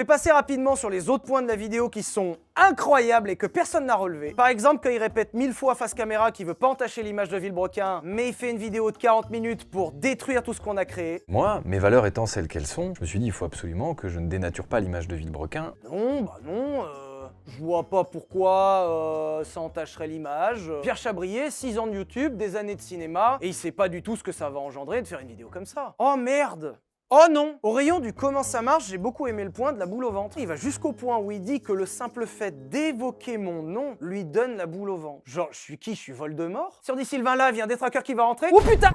Je vais passer rapidement sur les autres points de la vidéo qui sont incroyables et que personne n'a relevé. Par exemple, quand il répète 1000 fois face caméra qu'il veut pas entacher l'image de Villebrequin, mais il fait une vidéo de 40 minutes pour détruire tout ce qu'on a créé. Moi, mes valeurs étant celles qu'elles sont, je me suis dit il faut absolument que je ne dénature pas l'image de Villebrequin. Non, je vois pas pourquoi ça entacherait l'image. Pierre Chabrier, 6 ans de YouTube, des années de cinéma, et il sait pas du tout ce que ça va engendrer de faire une vidéo comme ça. Oh merde! Oh non! Au rayon du comment ça marche, j'ai beaucoup aimé le point de la boule au ventre. Il va jusqu'au point où il dit que le simple fait d'évoquer mon nom lui donne la boule au ventre. Genre, je suis qui? Je suis Voldemort? Si on dit Sylvain Lave, il y a un détraqueur qui va rentrer. Oh putain!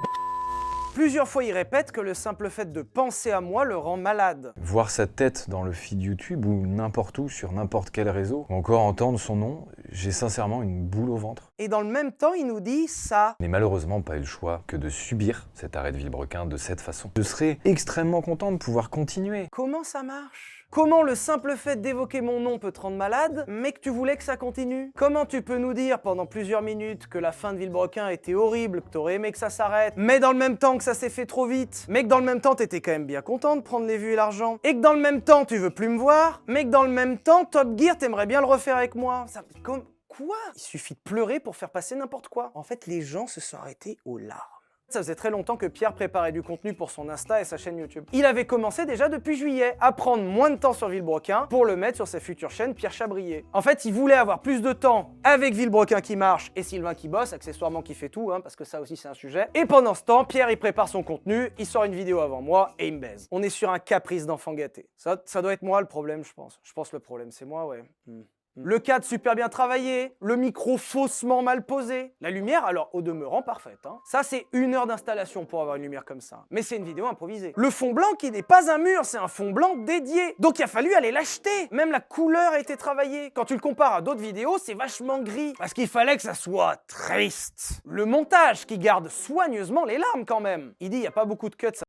Plusieurs fois, il répète que le simple fait de penser à moi le rend malade. Voir sa tête dans le feed YouTube ou n'importe où, sur n'importe quel réseau, ou encore entendre son nom, j'ai sincèrement une boule au ventre. Et dans le même temps, il nous dit ça. Mais malheureusement, pas eu le choix que de subir cet arrêt de Villebrequin de cette façon. Je serais extrêmement content de pouvoir continuer. Comment ça marche? Comment le simple fait d'évoquer mon nom peut te rendre malade, mais que tu voulais que ça continue? Comment tu peux nous dire pendant plusieurs minutes que la fin de Villebrequin était horrible, que t'aurais aimé que ça s'arrête, mais dans le même temps que ça s'est fait trop vite, mais que dans le même temps t'étais quand même bien content de prendre les vues et l'argent, et que dans le même temps tu veux plus me voir, mais que dans le même temps Top Gear t'aimerais bien le refaire avec moi? Ça, comme... Quoi? Il suffit de pleurer pour faire passer n'importe quoi. En fait, les gens se sont arrêtés aux larmes. Ça faisait très longtemps que Pierre préparait du contenu pour son Insta et sa chaîne YouTube. Il avait commencé déjà depuis juillet à prendre moins de temps sur Villebrequin pour le mettre sur sa future chaîne Pierre Chabrier. En fait, il voulait avoir plus de temps avec Villebrequin qui marche et Sylvain qui bosse, accessoirement qui fait tout, parce que ça aussi c'est un sujet. Et pendant ce temps, Pierre il prépare son contenu, il sort une vidéo avant moi et il me baise. On est sur un caprice d'enfant gâté. Ça doit être moi le problème, je pense. Je pense le problème c'est moi, ouais. Le cadre super bien travaillé, le micro faussement mal posé, la lumière alors au demeurant parfaite. Ça c'est 1 heure d'installation pour avoir une lumière comme ça, mais c'est une vidéo improvisée. Le fond blanc qui n'est pas un mur, c'est un fond blanc dédié, donc il a fallu aller l'acheter. Même la couleur a été travaillée. Quand tu le compares à d'autres vidéos, c'est vachement gris, parce qu'il fallait que ça soit triste. Le montage qui garde soigneusement les larmes quand même. Il dit il n'y a pas beaucoup de cuts.